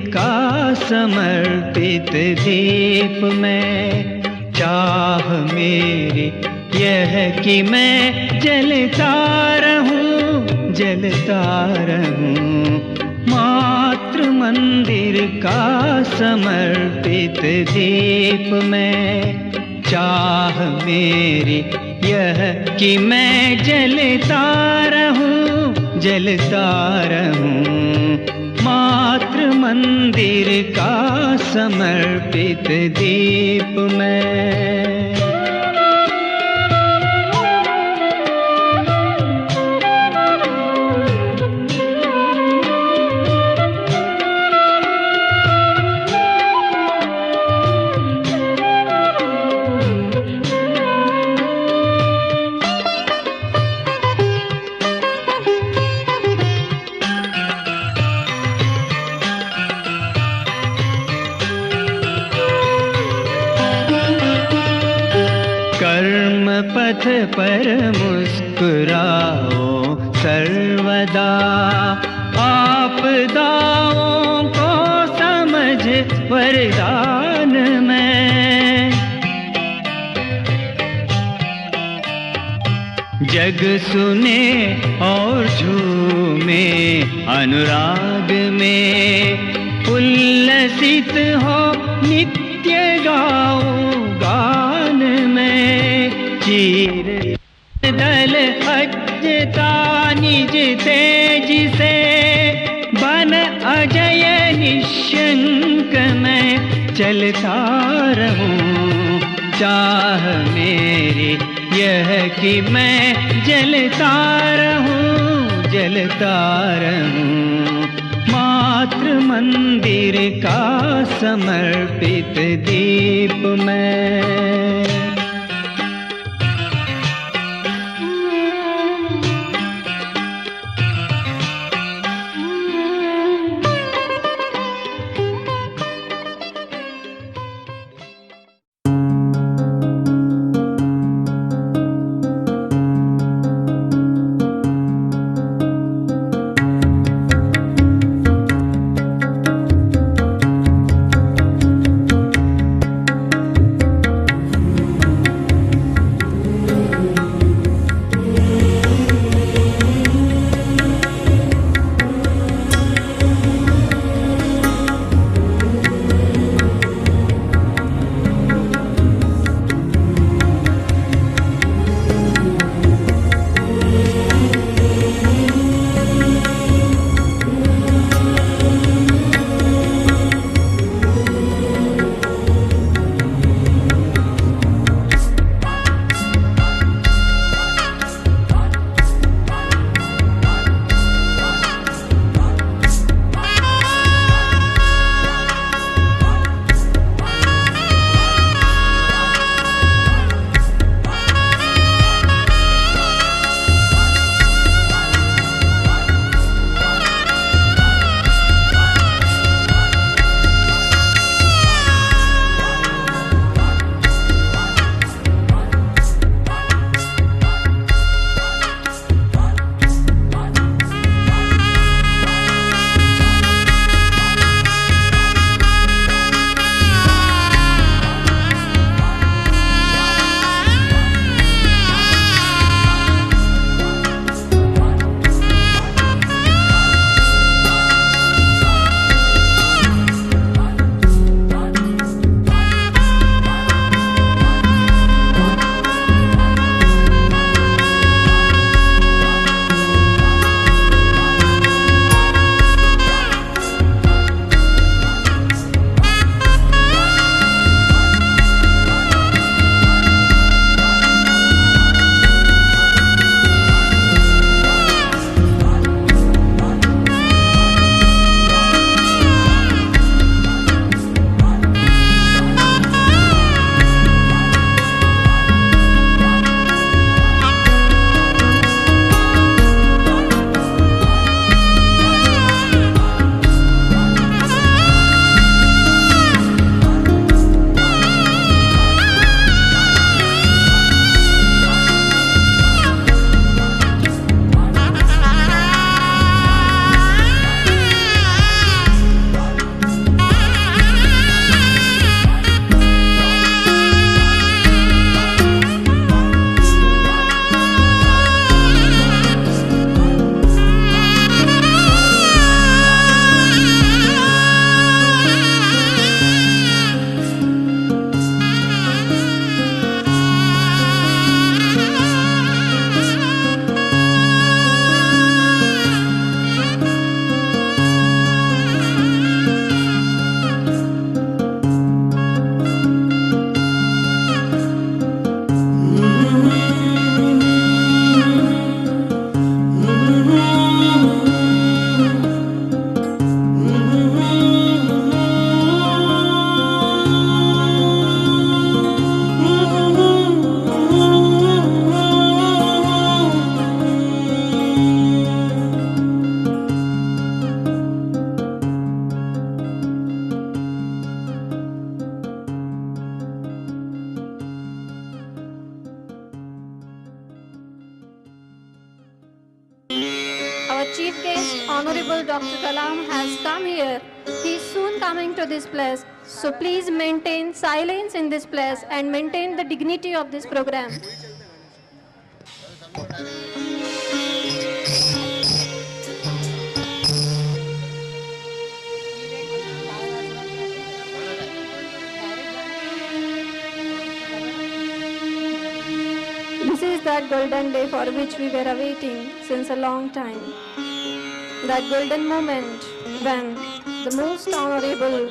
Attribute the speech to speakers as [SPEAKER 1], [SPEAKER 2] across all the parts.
[SPEAKER 1] का समर्पित दीप में, चाह मेरी यह कि मैं जलता रहूं, जलता रहूं। मातृ मंदिर का समर्पित दीप में, चाह मेरी यह कि मैं जलता रहूं, जलता रहूं। मातृ मंदिर का समर्पित दीप में। कर्म पथ पर मुस्कुराओ सर्वदा, आपदाओं को समझ वरदान में। जग सुने और झूमे अनुराग में, उल्लसित हो नित्य गाओ गान में। चीर दल अजता निज तेज से, बन अजय निशंक मैं चलता रहूं। चाह मेरी यह कि मैं जलता रहूं, जलता रहूं। मातृ मंदिर का समर्पित दीप में।
[SPEAKER 2] chief guest, Honorable Dr. Kalam, has come here. He is soon coming to this place. So please maintain silence in this place and maintain the dignity of this program. This is that golden day for which we were awaiting since a long time. That golden moment when the most honorable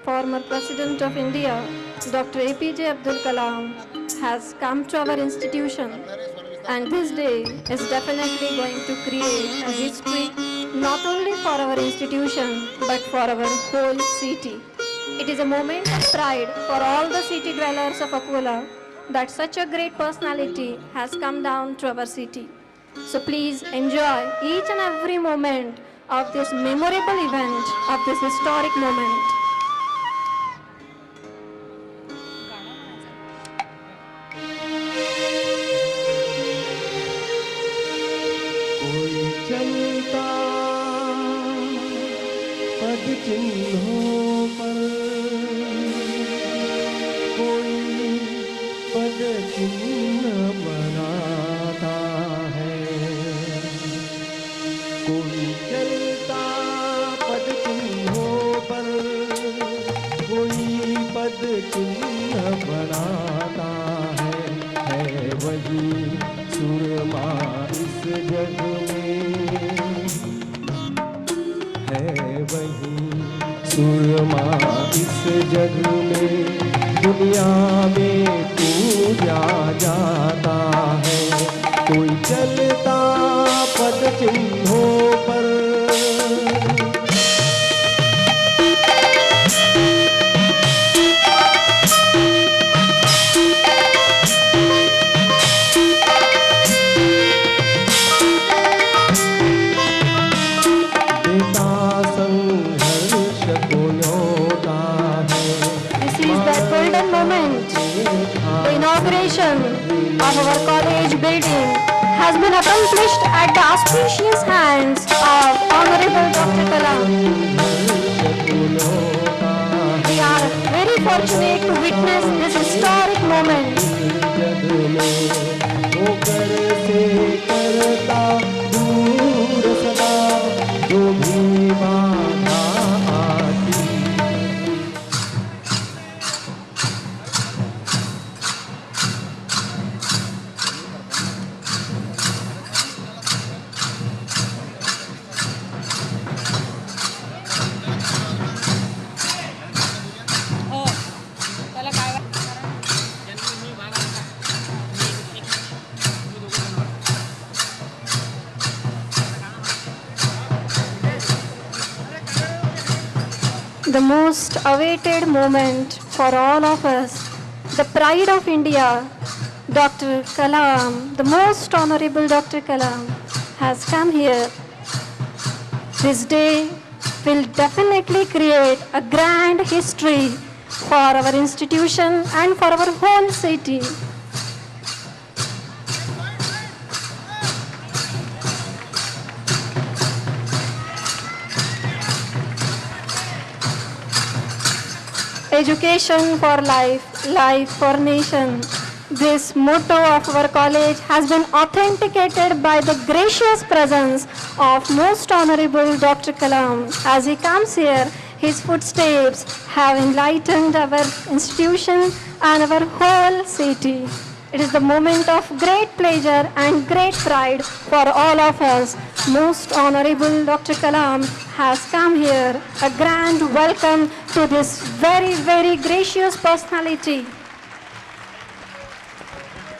[SPEAKER 2] former President of India, Dr. APJ Abdul Kalam, has come to our institution. And this day is definitely going to create a history not only for our institution but for our whole city. It is a moment of pride for all the city dwellers of Akola that such a great personality has come down to our city. So please enjoy each and every moment of this memorable event, of this historic moment.
[SPEAKER 3] कोई चलता पद चिन्हों पर, कोई पद चिन्ह बनाता है। कोई चलता पद चिन्हों पर, कोई पद चिन्ह बनाता है वही सुरमा इस जग में, है वही सुरमा इस जग में, दुनिया में पूजा जाता है। कोई चलता पद चिन्हों पर,
[SPEAKER 2] The inauguration of our college building has been accomplished at the auspicious hands of Honorable Dr. Kalam. We are very fortunate to witness this historic moment. The most awaited moment for all of us, the pride of India, Dr. Kalam, the most honorable Dr. Kalam, has come here. This day will definitely create a grand history for our institution and for our whole city. Education for life, life for nation. This motto of our college has been authenticated by the gracious presence of Most Honorable Dr. Kalam. As he comes here, his footsteps have enlightened our institution and our whole city. It is the moment of great pleasure and great pride for all of us. Most Honorable Dr. Kalam has come here. A grand welcome to this very, very gracious personality.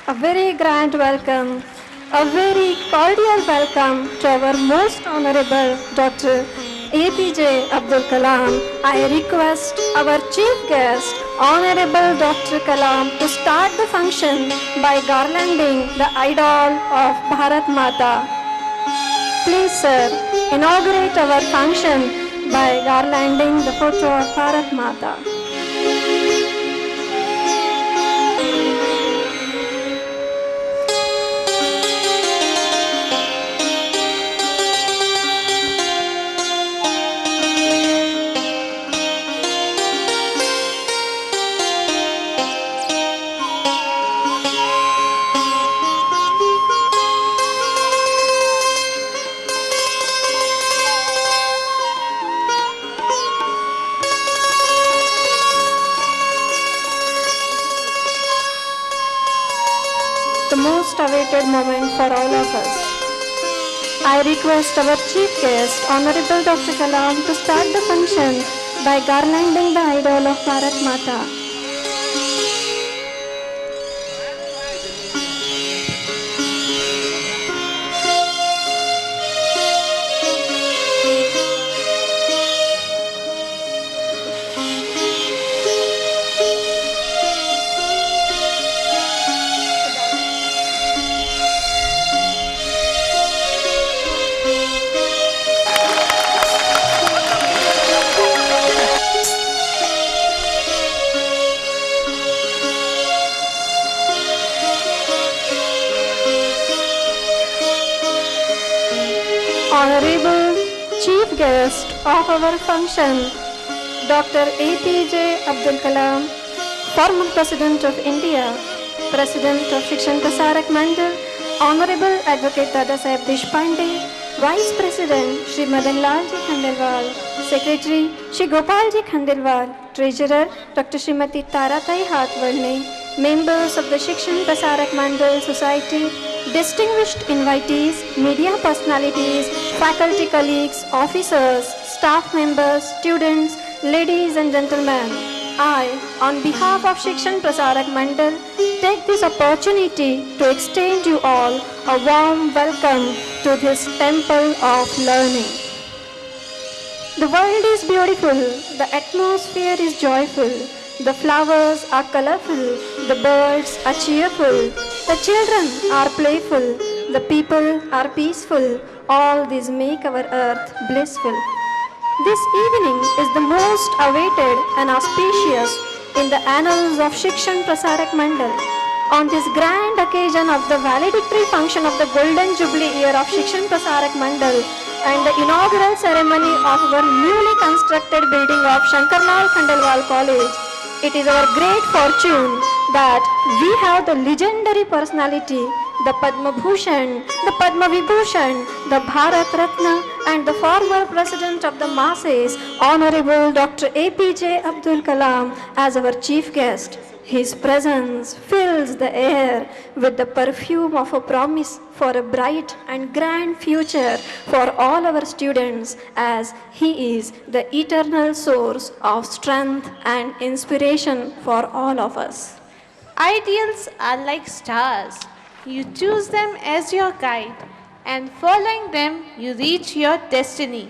[SPEAKER 2] A very grand welcome, a very cordial welcome to our Most Honorable Dr. APJ Abdul Kalam. I request our chief guest, Honorable Dr. Kalam, to start the function by garlanding the idol of Bharat Mata. Please, sir, inaugurate our function by garlanding the photo of Bharat Mata. most awaited moment for all of us. I request our chief guest, Honorable Dr. Kalam, to start the function by garlanding the idol of Bharat Mata. Honorable Chief Guest of our function, Dr. APJ Abdul Kalam, former President of India, President of Shikshan Prasarak Mandal, Honorable Advocate Dada Saheb Deshpande, Vice President Shri Madan Lal Ji Khandelwal, Secretary Shri Gopal Ji Khandelwal, Treasurer Dr. Srimati Taratai Hathwardne, members of the Shikshan Prasarak Mandal Society, distinguished invitees, media personalities, faculty colleagues, officers, staff members, students, ladies and gentlemen, I, on behalf of Shikshan Prasarak Mandal, take this opportunity to extend you all a warm welcome to this temple of learning. The world is beautiful, the atmosphere is joyful, the flowers are colorful, the birds are cheerful, the children are playful, the people are peaceful, all these make our earth blissful. This evening is the most awaited and auspicious in the annals of Shikshan Prasarak Mandal. On this grand occasion of the valedictory function of the Golden Jubilee year of Shikshan Prasarak Mandal and the inaugural ceremony of our newly constructed building of Shankarlal Khandelwal College, it is our great fortune that we have the legendary personality, the Padma Bhushan, the Padma Vibhushan, the Bharat Ratna and the former President of the masses, Honorable Dr. APJ Abdul Kalam as our chief guest. His presence fills the air with the perfume of a promise for a bright and grand future for all our students, as he is the eternal source of strength and inspiration for all of us.
[SPEAKER 4] Ideals are like stars. You choose them as your guide, and following them, you reach your destiny.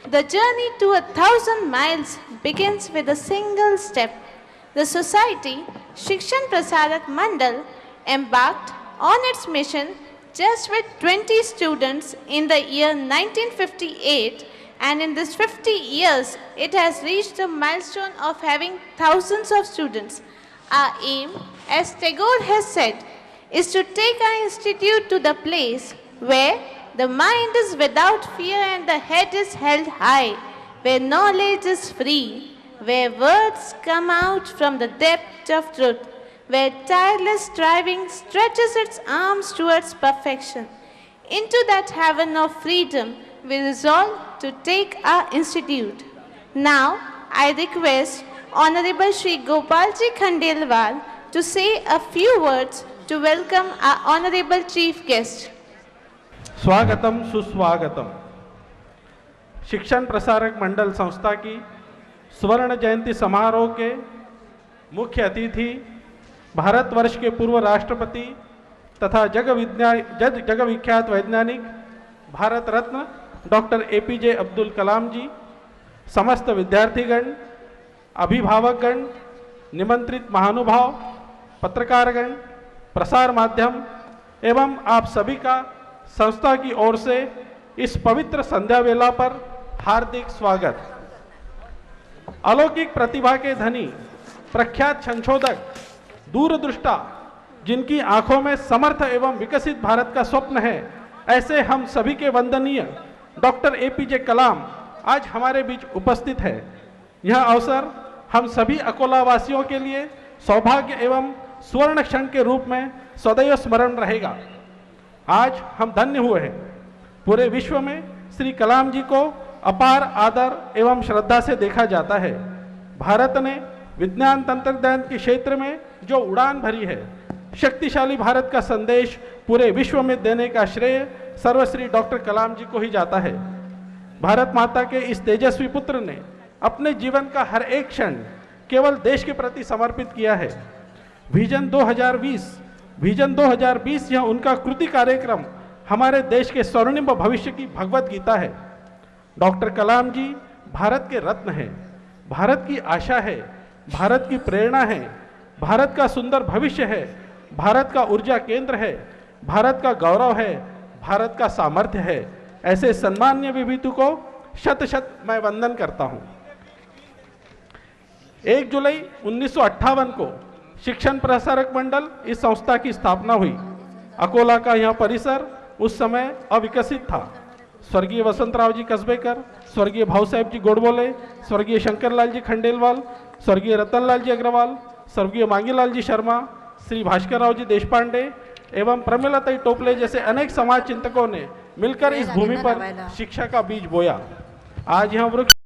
[SPEAKER 4] The journey to 1,000 miles begins with a single step. The society, Shikshan Prasarak Mandal, embarked on its mission just with 20 students in the year 1958, and in these 50 years, it has reached the milestone of having thousands of students. Our aim, as Tagore has said, is to take our institute to the place where the mind is without fear and the head is held high, where knowledge is free, where words come out from the depth of truth, where tireless striving stretches its arms towards perfection. Into that heaven of freedom, we resolve to take our institute. Now, I request Honorable Shri Gopalji Khandelwal to say a few words to welcome our Honorable Chief Guest.
[SPEAKER 5] स्वागतम सुस्वागतम। शिक्षण प्रसारक मंडल संस्था की स्वर्ण जयंती समारोह के मुख्य अतिथि, भारतवर्ष के पूर्व राष्ट्रपति तथा जग विख्यात वैज्ञानिक भारत रत्न डॉक्टर APJ अब्दुल कलाम जी, समस्त विद्यार्थीगण, अभिभावकगण, निमंत्रित महानुभाव, पत्रकारगण, प्रसार माध्यम एवं आप सभी का संस्था की ओर से इस पवित्र संध्या वेला पर हार्दिक स्वागत। अलौकिक प्रतिभा के धनी, प्रख्यात संशोधक, दूरदृष्टा, जिनकी आंखों में समर्थ एवं विकसित भारत का स्वप्न है, ऐसे हम सभी के वंदनीय डॉक्टर APJ कलाम आज हमारे बीच उपस्थित है। यह अवसर हम सभी अकोला वासियों के लिए सौभाग्य एवं स्वर्ण क्षण के रूप में सदैव स्मरण रहेगा। आज हम धन्य हुए हैं। पूरे विश्व में श्री कलाम जी को अपार आदर एवं श्रद्धा से देखा जाता है। भारत ने विज्ञान तंत्रज्ञान के क्षेत्र में जो उड़ान भरी है, शक्तिशाली भारत का संदेश पूरे विश्व में देने का श्रेय सर्वश्री डॉक्टर कलाम जी को ही जाता है। भारत माता के इस तेजस्वी पुत्र ने अपने जीवन का हर एक क्षण केवल देश के प्रति समर्पित किया है। विजन 2020 यह उनका कृति कार्यक्रम हमारे देश के स्वर्णिम भविष्य की भगवत गीता है। डॉक्टर कलाम जी भारत के रत्न हैं, भारत की आशा है, भारत की प्रेरणा है, भारत का सुंदर भविष्य है, भारत का ऊर्जा केंद्र है, भारत का गौरव है, भारत का सामर्थ्य है। ऐसे सम्मान्य विभूति को शत शत मैं वंदन करता हूं। 1 जुलाई 1958 को शिक्षण प्रसारक मंडल इस संस्था की स्थापना हुई। अकोला का यह परिसर उस समय अविकसित था। स्वर्गीय वसंतराव जी कसबेकर, स्वर्गीय भाऊ साहेब जी गोडबोले, स्वर्गीय शंकरलाल जी खंडेलवाल, स्वर्गीय रतनलाल जी अग्रवाल, स्वर्गीय मांगीलाल जी शर्मा, श्री भास्करराव जी देशपांडे एवं प्रमिलाताई टोपले जैसे अनेक समाज चिंतकों ने मिलकर इस भूमि पर शिक्षा का बीज बोया। आज यह वृक्ष